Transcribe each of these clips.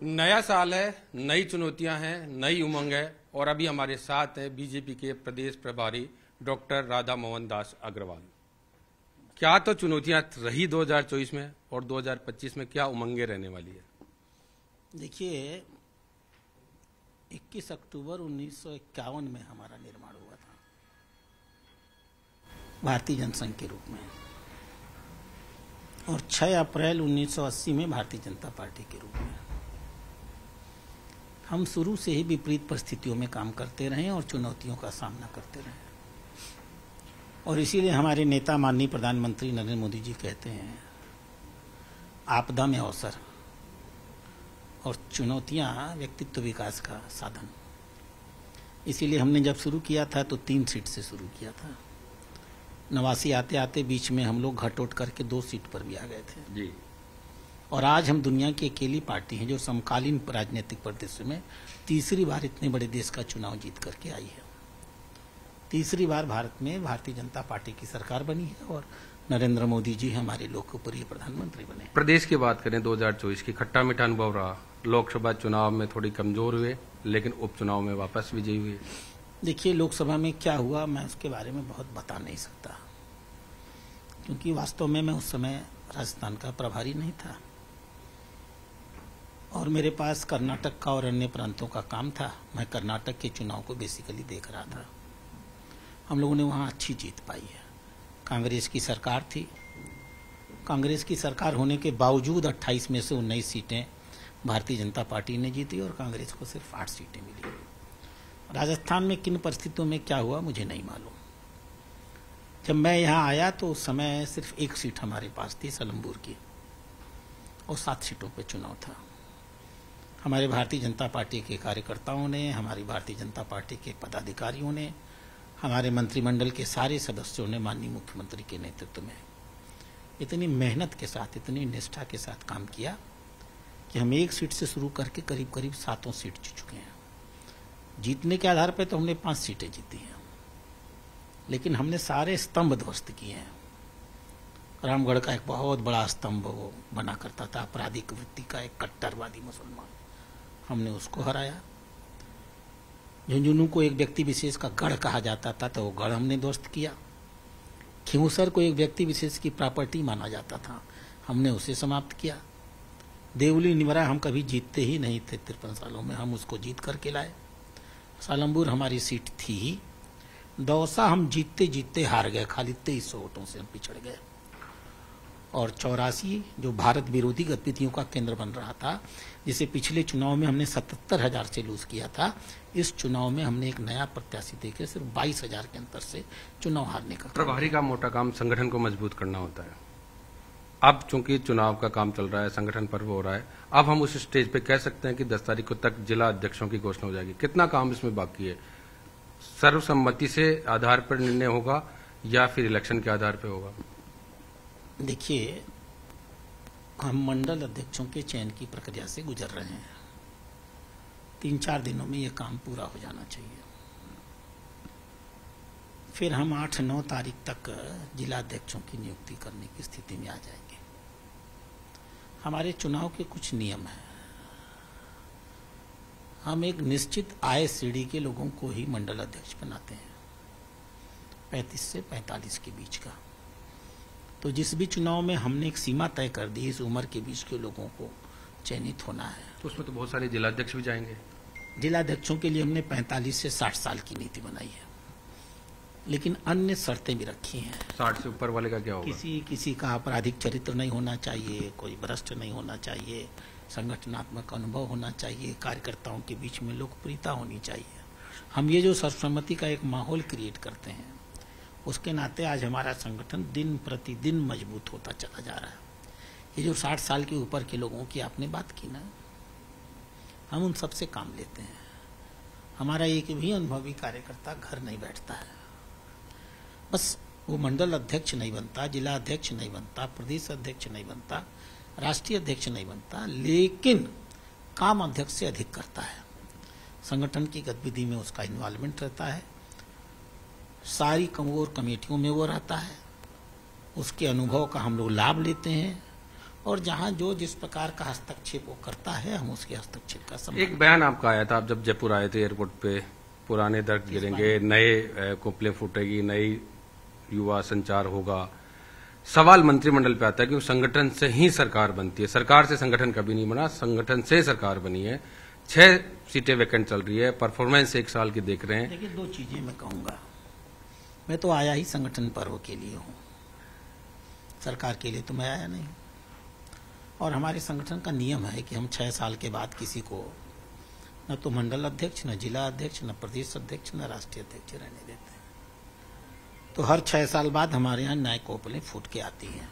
नया साल है, नई चुनौतियां हैं, नई उमंग है और अभी हमारे साथ हैं बीजेपी के प्रदेश प्रभारी डॉक्टर राधा मोहन दास अग्रवाल। क्या तो चुनौतियां रही 2024 में और 2025 में क्या उमंगें रहने वाली है? देखिए, 21 अक्टूबर 1951 में हमारा निर्माण हुआ था भारतीय जनसंघ के रूप में, और 6 अप्रैल 1980 में भारतीय जनता पार्टी के रूप में। हम शुरू से ही विपरीत परिस्थितियों में काम करते रहे और चुनौतियों का सामना करते रहे, और इसीलिए हमारे नेता माननीय प्रधानमंत्री नरेंद्र मोदी जी कहते हैं, आपदा में अवसर और चुनौतियां व्यक्तित्व विकास का साधन। इसीलिए हमने जब शुरू किया था तो 3 सीट से शुरू किया था। 89 आते आते बीच में हम लोग घट उठ करके 2 सीट पर भी आ गए थे जी। और आज हम दुनिया की अकेली पार्टी हैं जो समकालीन राजनीतिक परिदृश्य में तीसरी बार इतने बड़े देश का चुनाव जीत करके आई है। तीसरी बार भारत में भारतीय जनता पार्टी की सरकार बनी है और नरेंद्र मोदी जी हमारे लोकप्रिय प्रधानमंत्री बने। प्रदेश की बात करें 2024 की, खट्टा मीठा अनुभव रहा। लोकसभा चुनाव में थोड़ी कमजोर हुए लेकिन उपचुनाव में वापस विजयी हुए। देखिए, लोकसभा में क्या हुआ मैं उसके बारे में बहुत बता नहीं सकता, क्योंकि वास्तव में मैं उस समय राजस्थान का प्रभारी नहीं था और मेरे पास कर्नाटक का और अन्य प्रांतों का काम था। मैं कर्नाटक के चुनाव को बेसिकली देख रहा था। हम लोगों ने वहां अच्छी जीत पाई है। कांग्रेस की सरकार थी। कांग्रेस की सरकार होने के बावजूद 28 में से 19 सीटें भारतीय जनता पार्टी ने जीती और कांग्रेस को सिर्फ 8 सीटें मिली। राजस्थान में किन परिस्थितियों में क्या हुआ मुझे नहीं मालूम। जब मैं यहाँ आया तो उस समय सिर्फ 1 सीट हमारे पास थी, सलम्बूर की, और 7 सीटों पे चुनाव था। हमारे भारतीय जनता पार्टी के कार्यकर्ताओं ने, हमारी भारतीय जनता पार्टी के पदाधिकारियों ने, हमारे मंत्रिमंडल के सारे सदस्यों ने माननीय मुख्यमंत्री के नेतृत्व में इतनी मेहनत के साथ, इतनी निष्ठा के साथ काम किया कि हम 1 सीट से शुरू करके करीब करीब 7 सीट जीत चुके हैं। जीतने के आधार पर तो हमने 5 सीटें जीती हैं, लेकिन हमने सारे स्तंभ ध्वस्त किए हैं। रामगढ़ का एक बहुत बड़ा स्तंभ वो बना करता था आपराधिक वृत्ति का, एक कट्टरवादी मुसलमान, हमने उसको हराया। झुंझुनू को एक व्यक्ति विशेष का गढ़ कहा जाता था तो वो गढ़ हमने ध्वस्त किया। खिंवसर को एक व्यक्ति विशेष की प्रॉपर्टी माना जाता था, हमने उसे समाप्त किया। देवली निमरा हम कभी जीतते ही नहीं थे 53 सालों में, हम उसको जीत करके लाए। सालंबूर हमारी सीट थी ही। दौसा हम जीतते जीतते हार गए, खाली 2300 वोटों से हम पिछड़ गए। और 84 जो भारत विरोधी गतिविधियों का केंद्र बन रहा था, जिसे पिछले चुनाव में हमने 77,000 से लूज किया था, इस चुनाव में हमने एक नया प्रत्याशी देकर सिर्फ 22,000 के अंतर से चुनाव हारने का। प्रभारी का मोटा काम संगठन को मजबूत करना होता है। अब चूंकि चुनाव का काम चल रहा है, संगठन पर्व हो रहा है, अब हम उस स्टेज पे कह सकते हैं कि 10 तारीख को तक जिला अध्यक्षों की घोषणा हो जाएगी। कितना काम इसमें बाकी है? सर्वसम्मति से आधार पर निर्णय होगा या फिर इलेक्शन के आधार पर होगा? देखिए, हम मंडल अध्यक्षों के चयन की प्रक्रिया से गुजर रहे हैं। 3-4 दिनों में ये काम पूरा हो जाना चाहिए। फिर हम 8-9 तारीख तक जिला अध्यक्षों की नियुक्ति करने की स्थिति में आ जाएंगे। हमारे चुनाव के कुछ नियम हैं। हम एक निश्चित आय श्रेणी के लोगों को ही मंडल अध्यक्ष बनाते हैं, 35 से 45 के बीच का। तो जिस भी चुनाव में हमने एक सीमा तय कर दी, इस उम्र के बीच के लोगों को चयनित होना है। तो उसमें तो बहुत सारे जिलाध्यक्ष भी जाएंगे। जिलाध्यक्षों के लिए हमने 45 से 60 साल की नीति बनाई है, लेकिन अन्य शर्तें भी रखी हैं। 60 से ऊपर वाले का क्या होगा? किसी का आपराधिक चरित्र नहीं होना चाहिए, कोई भ्रष्ट नहीं होना चाहिए, संगठनात्मक अनुभव होना चाहिए, कार्यकर्ताओं के बीच में लोकप्रियता होनी चाहिए। हम ये जो सर्वसम्मति का एक माहौल क्रिएट करते हैं, उसके नाते आज हमारा संगठन दिन प्रतिदिन मजबूत होता चला जा रहा है। ये जो 60 साल के ऊपर के लोगों की आपने बात की ना, हम उन सबसे काम लेते हैं। हमारा एक भी अनुभवी कार्यकर्ता घर नहीं बैठता है। बस वो मंडल अध्यक्ष नहीं बनता, जिला अध्यक्ष नहीं बनता, प्रदेश अध्यक्ष नहीं बनता, राष्ट्रीय अध्यक्ष नहीं बनता, लेकिन काम अध्यक्ष से अधिक करता है। संगठन की गतिविधि में उसका इन्वॉल्वमेंट रहता है, सारी कमोर कमेटियों में वो रहता है, उसके अनुभव का हम लोग लाभ लेते हैं और जहां जो जिस प्रकार का हस्तक्षेप वो करता है, हम उसके हस्तक्षेप का सम्मान। एक बयान आपका आया था, आप जब जयपुर आए थे एयरपोर्ट पे, पुराने दर्द गिरेंगे, नए कोपले फूटेगी, नई युवा संचार होगा। सवाल मंत्रिमंडल पे आता है कि संगठन से ही सरकार बनती है, सरकार से संगठन कभी नहीं बना, संगठन से सरकार बनी है। 6 सीटें वैकेंट चल रही है, परफॉर्मेंस 1 साल की देख रहे हैं। देखिए, 2 चीजें मैं कहूंगा। मैं तो आया ही संगठन पर्व के लिए हूं, सरकार के लिए तो मैं आया नहीं। और हमारे संगठन का नियम है कि हम 6 साल के बाद किसी को न तो मंडल अध्यक्ष, न जिला अध्यक्ष, न प्रदेश अध्यक्ष, न राष्ट्रीय अध्यक्ष रहने देते हैं। तो हर 6 साल बाद हमारे यहाँ नए कोपलें फूट के आती हैं।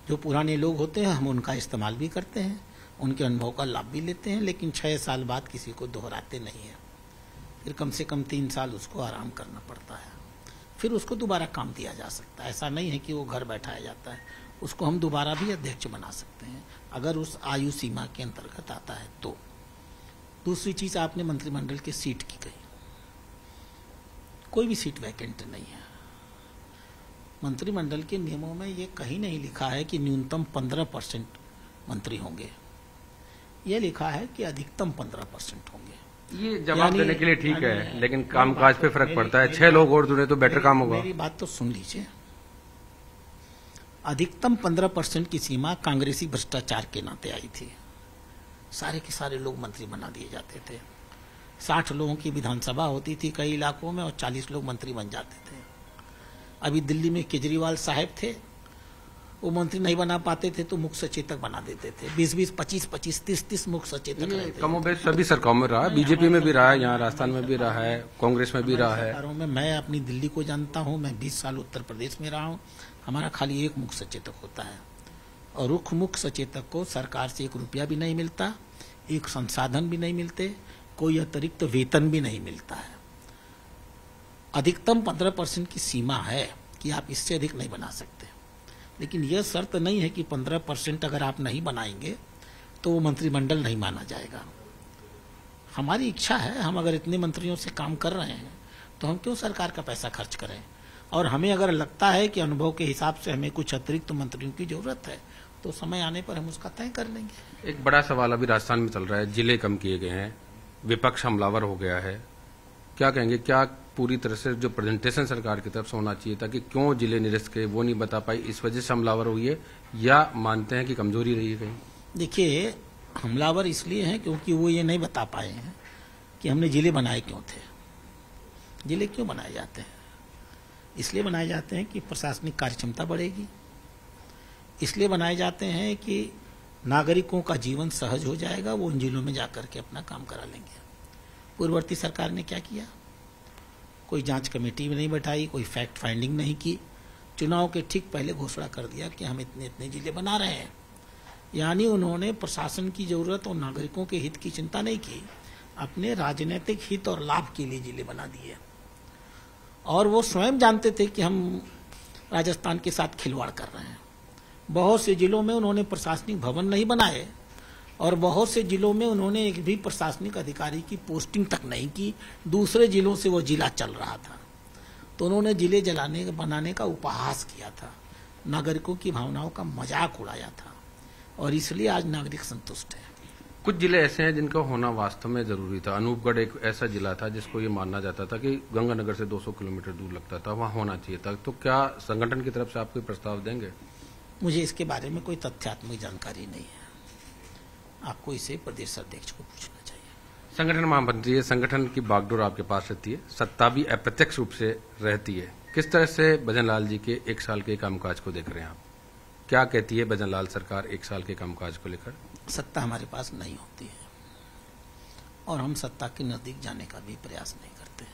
जो पुराने लोग होते हैं हम उनका इस्तेमाल भी करते हैं, उनके अनुभव का लाभ भी लेते हैं, लेकिन 6 साल बाद किसी को दोहराते नहीं है। फिर कम से कम 3 साल उसको आराम करना पड़ता है, फिर उसको दोबारा काम दिया जा सकता है। ऐसा नहीं है कि वो घर बैठाया जाता है, उसको हम दोबारा भी अध्यक्ष बना सकते हैं अगर उस आयु सीमा के अंतर्गत आता है तो। दूसरी चीज, आपने मंत्रिमंडल की सीट की कही, कोई भी सीट वैकेंट नहीं है। मंत्रिमंडल के नियमों में ये कहीं नहीं लिखा है कि न्यूनतम 15% मंत्री होंगे, ये लिखा है कि अधिकतम 15% होंगे। ये जवाब देने के लिए ठीक है, लेकिन कामकाज पे फर्क पड़ता है। 6 लोग और जुड़े तो बेटर काम होगा। मेरी बात तो सुन लीजिए। अधिकतम 15% की सीमा कांग्रेसी भ्रष्टाचार के नाते आई थी। सारे के सारे लोग मंत्री बना दिए जाते थे। 60 लोगों की विधानसभा होती थी कई इलाकों में और 40 लोग मंत्री बन जाते थे। अभी दिल्ली में केजरीवाल साहब थे, वो मंत्री नहीं बना पाते थे तो मुख्य सचेतक बना देते थे। 20-20, 25-25, 30-30 मुख्य सचेतक रहते थे। कमोबेश सभी सरकारों में रहा है, बीजेपी में भी रहा है, यहाँ राजस्थान में भी रहा है, कांग्रेस में भी रहा है। सरकारों में मैं अपनी दिल्ली को जानता हूँ, मैं 20 साल उत्तर प्रदेश में रहा हूँ। हमारा खाली एक मुख्य सचेतक होता है और उस मुख्य सचेतक को सरकार से 1 रुपया भी नहीं मिलता, एक संसाधन भी नहीं मिलते, कोई अतिरिक्त वेतन भी नहीं मिलता है। अधिकतम 15% की सीमा है कि आप इससे अधिक नहीं बना सकते, लेकिन यह शर्त नहीं है कि 15% अगर आप नहीं बनाएंगे तो वो मंत्रिमंडल नहीं माना जाएगा। हमारी इच्छा है, हम अगर इतने मंत्रियों से काम कर रहे हैं तो हम क्यों सरकार का पैसा खर्च करें। और हमें अगर लगता है कि अनुभव के हिसाब से हमें कुछ अतिरिक्त मंत्रियों की जरूरत है तो समय आने पर हम उसका तय कर लेंगे। एक बड़ा सवाल अभी राजस्थान में चल रहा है, जिले कम किए गए हैं, विपक्ष हमलावर हो गया है। क्या कहेंगे, क्या पूरी तरह से जो प्रेजेंटेशन सरकार की तरफ से होना चाहिए था कि क्यों जिले निरस्त के वो नहीं बता पाई, इस वजह से हमलावर हुई है, या मानते हैं कि कमजोरी रही है कहीं? देखिए, हमलावर इसलिए हैं क्योंकि वो ये नहीं बता पाए हैं कि हमने जिले बनाए क्यों थे। जिले क्यों बनाए जाते हैं? इसलिए बनाए जाते हैं कि प्रशासनिक कार्यक्षमता बढ़ेगी, इसलिए बनाए जाते हैं कि नागरिकों का जीवन सहज हो जाएगा, वो उन जिलों में जाकर के अपना काम करा लेंगे। पूर्ववर्ती सरकार ने क्या किया? कोई जांच कमेटी में नहीं बैठाई, कोई फैक्ट फाइंडिंग नहीं की, चुनाव के ठीक पहले घोषणा कर दिया कि हम इतने इतने जिले बना रहे हैं। यानी उन्होंने प्रशासन की जरूरत और नागरिकों के हित की चिंता नहीं की, अपने राजनीतिक हित और लाभ के लिए जिले बना दिए। और वो स्वयं जानते थे कि हम राजस्थान के साथ खिलवाड़ कर रहे हैं। बहुत से जिलों में उन्होंने प्रशासनिक भवन नहीं बनाए और बहुत से जिलों में उन्होंने एक भी प्रशासनिक अधिकारी की पोस्टिंग तक नहीं की। दूसरे जिलों से वो जिला चल रहा था, तो उन्होंने जिले बनाने का उपहास किया था, नागरिकों की भावनाओं का मजाक उड़ाया था, और इसलिए आज नागरिक संतुष्ट है। कुछ जिले ऐसे हैं जिनका होना वास्तव में जरूरी था। अनूपगढ़ एक ऐसा जिला था जिसको ये मानना जाता था कि गंगानगर से 200 किलोमीटर दूर लगता था, वहां होना चाहिए था। तो क्या संगठन की तरफ से आप कोई प्रस्ताव देंगे? मुझे इसके बारे में कोई तथ्यात्मक जानकारी नहीं है, आपको इसे प्रदेश अध्यक्ष को पूछना चाहिए। संगठन महामंत्री है, संगठन की बागडोर आपके पास रहती है, सत्ता भी अप्रत्यक्ष रूप से रहती है। किस तरह से भजनलाल जी के 1 साल के कामकाज को देख रहे हैं आप? क्या कहती है भजनलाल सरकार 1 साल के कामकाज को लेकर? सत्ता हमारे पास नहीं होती है और हम सत्ता के नजदीक जाने का भी प्रयास नहीं करते।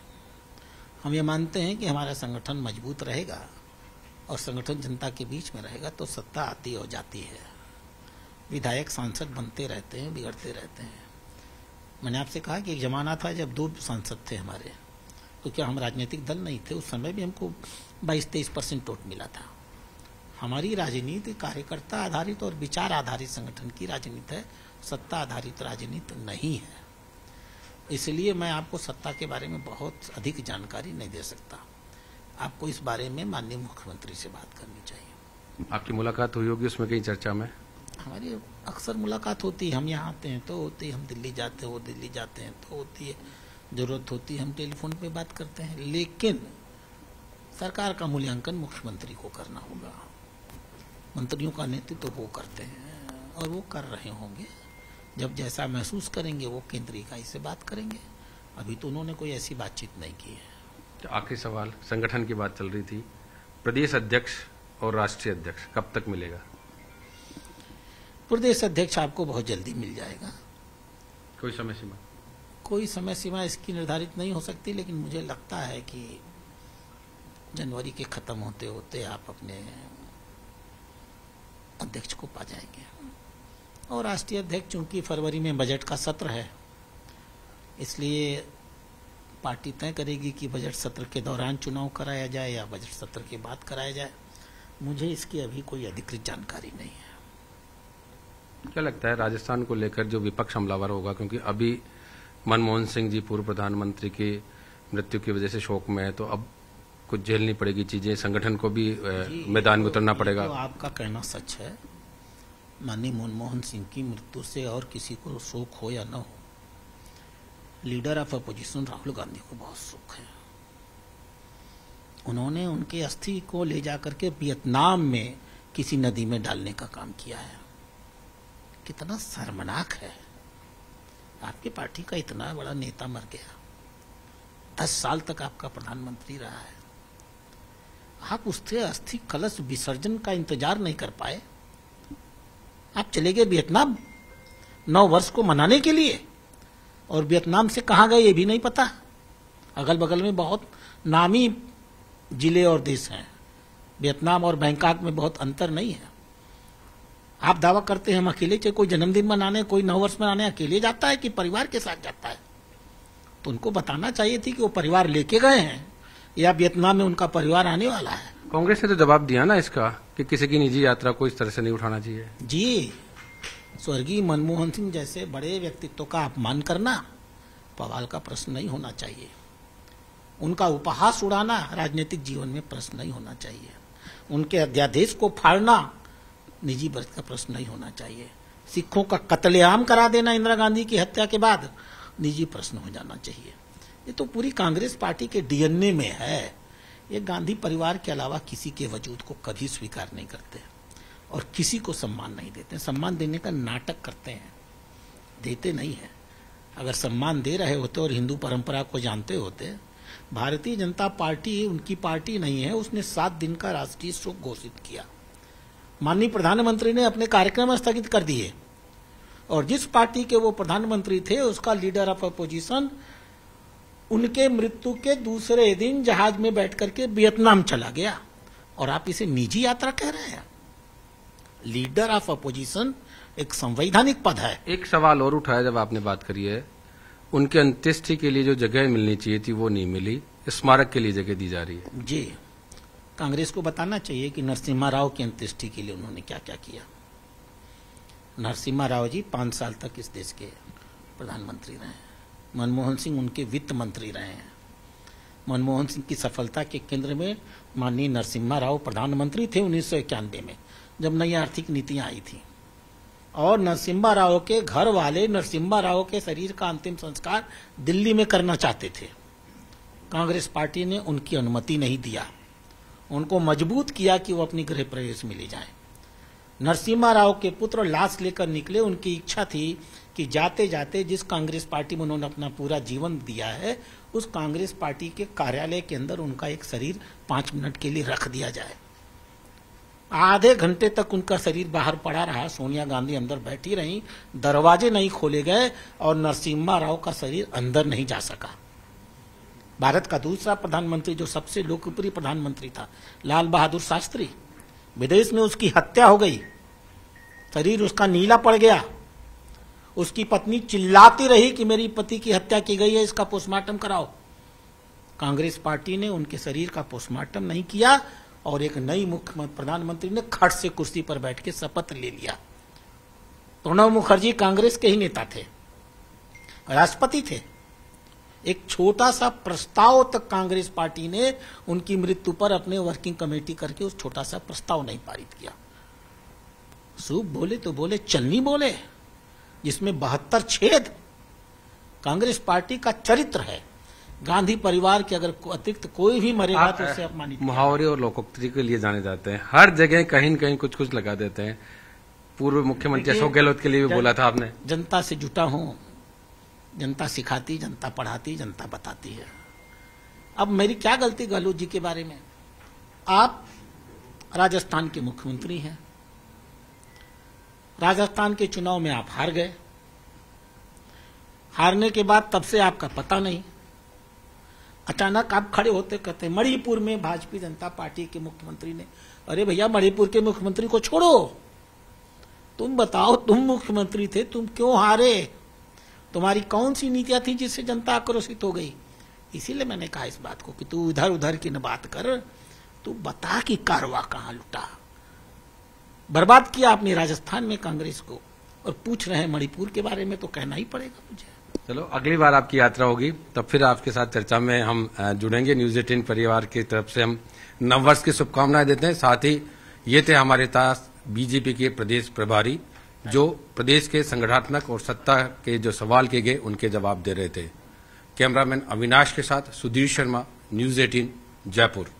हम ये मानते हैं कि हमारा संगठन मजबूत रहेगा और संगठन जनता के बीच में रहेगा तो सत्ता आती और जाती है। विधायक सांसद बनते रहते हैं, बिगड़ते रहते हैं। मैंने आपसे कहा कि एक जमाना था जब 2 सांसद थे हमारे, तो क्या हम राजनीतिक दल नहीं थे? उस समय भी हमको 22-23% वोट मिला था। हमारी राजनीति कार्यकर्ता आधारित और विचार आधारित संगठन की राजनीति है, सत्ता आधारित राजनीति नहीं है। इसलिए मैं आपको सत्ता के बारे में बहुत अधिक जानकारी नहीं दे सकता। आपको इस बारे में माननीय मुख्यमंत्री से बात करनी चाहिए। आपकी मुलाकात हुई होगी उसमें कहीं चर्चा में? हमारी अक्सर मुलाकात होती है, हम यहाँ आते हैं तो होती है, हम दिल्ली जाते हैं वो दिल्ली जाते हैं तो होती है, जरूरत होती है हम टेलीफोन पे बात करते हैं। लेकिन सरकार का मूल्यांकन मुख्यमंत्री को करना होगा, मंत्रियों का नेतृत्व तो वो करते हैं और वो कर रहे होंगे। जब जैसा महसूस करेंगे वो केंद्रीय इकाई से बात करेंगे। अभी तो उन्होंने कोई ऐसी बातचीत नहीं की है। तो आखिरी सवाल, संगठन की बात चल रही थी, प्रदेश अध्यक्ष और राष्ट्रीय अध्यक्ष कब तक मिलेगा? प्रदेश अध्यक्ष आपको बहुत जल्दी मिल जाएगा। कोई समय सीमा? कोई समय सीमा इसकी निर्धारित नहीं हो सकती, लेकिन मुझे लगता है कि जनवरी के खत्म होते होते आप अपने अध्यक्ष को पा जाएंगे। और राष्ट्रीय अध्यक्ष चूंकि फरवरी में बजट का सत्र है, इसलिए पार्टी तय करेगी कि बजट सत्र के दौरान चुनाव कराया जाए या बजट सत्र के बाद कराया जाए। मुझे इसकी अभी कोई अधिकृत जानकारी नहीं है। क्या लगता है राजस्थान को लेकर जो विपक्ष हमलावर होगा, क्योंकि अभी मनमोहन सिंह जी पूर्व प्रधानमंत्री की मृत्यु की वजह से शोक में है, तो अब कुछ झेलनी पड़ेगी चीजें, संगठन को भी मैदान में उतरना पड़ेगा। तो आपका कहना सच है। माननीय मनमोहन सिंह की मृत्यु से और किसी को शोक हो या न हो, leader of opposition Rahul Gandhi को बहुत शोक है। उन्होंने उनके अस्थि को ले जाकर के वियतनाम में किसी नदी में डालने का काम किया है। कितना शर्मनाक है। आपकी पार्टी का इतना बड़ा नेता मर गया, 10 साल तक आपका प्रधानमंत्री रहा है, आप उससे अस्थि कलश विसर्जन का इंतजार नहीं कर पाए। आप चले गए वियतनाम 9 वर्ष को मनाने के लिए, और वियतनाम से कहां गए ये भी नहीं पता। अगल बगल में बहुत नामी जिले और देश हैं, वियतनाम और बैंकॉक में बहुत अंतर नहीं है। आप दावा करते हैं हम अकेले चले, कोई जन्मदिन मनाने, कोई 9 वर्ष मनाने अकेले जाता है कि परिवार के साथ जाता है? तो उनको बताना चाहिए थी कि वो परिवार लेके गए हैं या वियतनाम में उनका परिवार आने वाला है। कांग्रेस ने तो जवाब दिया ना इसका कि किसी की निजी यात्रा को इस तरह से नहीं उठाना चाहिए। जी, स्वर्गीय मनमोहन सिंह जैसे बड़े व्यक्तित्व का अपमान करना पवाल का प्रश्न नहीं होना चाहिए। उनका उपहास उड़ाना राजनीतिक जीवन में प्रश्न नहीं होना चाहिए। उनके अध्यादेश को फाड़ना निजी वर्ग का प्रश्न नहीं होना चाहिए। सिखों का कत्लेआम करा देना इंदिरा गांधी की हत्या के बाद निजी प्रश्न हो जाना चाहिए। ये तो पूरी कांग्रेस पार्टी के डीएनए में है। ये गांधी परिवार के अलावा किसी के वजूद को कभी स्वीकार नहीं करते और किसी को सम्मान नहीं देते। सम्मान देने का नाटक करते हैं, देते नहीं है। अगर सम्मान दे रहे होते और हिंदू परंपरा को जानते होते, भारतीय जनता पार्टी उनकी पार्टी नहीं है, उसने 7 दिन का राष्ट्रीय शोक घोषित किया। माननीय प्रधानमंत्री ने अपने कार्यक्रम स्थगित कर दिए, और जिस पार्टी के वो प्रधानमंत्री थे उसका लीडर ऑफ अपोजिशन उनके मृत्यु के दूसरे दिन जहाज में बैठ करके वियतनाम चला गया, और आप इसे निजी यात्रा कह रहे हैं? लीडर ऑफ अपोजिशन एक संवैधानिक पद है। एक सवाल और उठाया जब आपने बात करी है, उनके अंत्येष्टि के लिए जो जगह मिलनी चाहिए थी वो नहीं मिली, स्मारक के लिए जगह दी जा रही है। जी, कांग्रेस को बताना चाहिए कि नरसिम्हा राव की अंत्येष्टि के लिए उन्होंने क्या क्या किया। नरसिम्हा राव जी 5 साल तक इस देश के प्रधानमंत्री रहे हैं। मनमोहन सिंह उनके वित्त मंत्री रहे हैं। मनमोहन सिंह की सफलता के केंद्र में माननीय नरसिम्हा राव प्रधानमंत्री थे 1991 में, जब नई आर्थिक नीतियां आई थी। और नरसिम्हा राव के घर वाले नरसिम्हा राव के शरीर का अंतिम संस्कार दिल्ली में करना चाहते थे। कांग्रेस पार्टी ने उनकी अनुमति नहीं दिया, उनको मजबूत किया कि वो अपनी गृह प्रवेश में ले जाएं। नरसिम्हा राव के पुत्र लाश लेकर निकले। उनकी इच्छा थी कि जाते जाते जिस कांग्रेस पार्टी में उन्होंने अपना पूरा जीवन दिया है, उस कांग्रेस पार्टी के कार्यालय के अंदर उनका एक शरीर 5 मिनट के लिए रख दिया जाए। आधे घंटे तक उनका शरीर बाहर पड़ा रहा। सोनिया गांधी अंदर बैठी रही, दरवाजे नहीं खोले गए और नरसिम्हा राव का शरीर अंदर नहीं जा सका। भारत का दूसरा प्रधानमंत्री, जो सबसे लोकप्रिय प्रधानमंत्री था, लाल बहादुर शास्त्री, विदेश में उसकी हत्या हो गई, शरीर उसका नीला पड़ गया। उसकी पत्नी चिल्लाती रही कि मेरी पति की हत्या की गई है, इसका पोस्टमार्टम कराओ। कांग्रेस पार्टी ने उनके शरीर का पोस्टमार्टम नहीं किया और एक नई मुख्य प्रधानमंत्री ने खट से कुर्सी पर बैठ के शपथ ले लिया। प्रणब मुखर्जी कांग्रेस के ही नेता थे, राष्ट्रपति थे। एक छोटा सा प्रस्ताव तक कांग्रेस पार्टी ने उनकी मृत्यु पर अपने वर्किंग कमेटी करके उस छोटा सा प्रस्ताव नहीं पारित किया। सूप बोले तो बोले, चलनी बोले, जिसमें 72 छेद। कांग्रेस पार्टी का चरित्र है। गांधी परिवार के अगर अतिरिक्त कोई भी मरेगा तो उसे अपमानित। मुहावरे और लोकोक्ति के लिए जाने जाते हैं, हर जगह कहीं न कहीं कुछ कुछ लगा देते हैं। पूर्व मुख्यमंत्री अशोक गहलोत के लिए भी बोला था आपने। जनता से जुटा हूं, जनता सिखाती, जनता पढ़ाती, जनता बताती है। अब मेरी क्या गलती गहलोत जी के बारे में? आप राजस्थान के मुख्यमंत्री हैं, राजस्थान के चुनाव में आप हार गए। हारने के बाद तब से आपका पता नहीं, अचानक आप खड़े होते कहते मणिपुर में भाजपा जनता पार्टी के मुख्यमंत्री ने। अरे भैया, मणिपुर के मुख्यमंत्री को छोड़ो, तुम बताओ, तुम मुख्यमंत्री थे, तुम क्यों हारे? तुम्हारी कौन सी नीतियां थी जिससे जनता आक्रोशित हो गई? इसीलिए मैंने कहा इस बात को कि तू इधर उधर की न बात कर, तू बता कि कारवा कहां लुटा। बर्बाद किया आपने राजस्थान में कांग्रेस को, और पूछ रहे हैं मणिपुर के बारे में, तो कहना ही पड़ेगा मुझे। चलो, अगली बार आपकी यात्रा होगी तब फिर आपके साथ चर्चा में हम जुड़ेंगे। न्यूज 18 परिवार की तरफ से हम नववर्ष की शुभकामनाएं देते हैं। साथ ही ये थे हमारे पास बीजेपी के प्रदेश प्रभारी, जो प्रदेश के संगठनात्मक और सत्ता के जो सवाल किए गए उनके जवाब दे रहे थे। कैमरामैन अविनाश के साथ सुधीर शर्मा, न्यूज 18 जयपुर।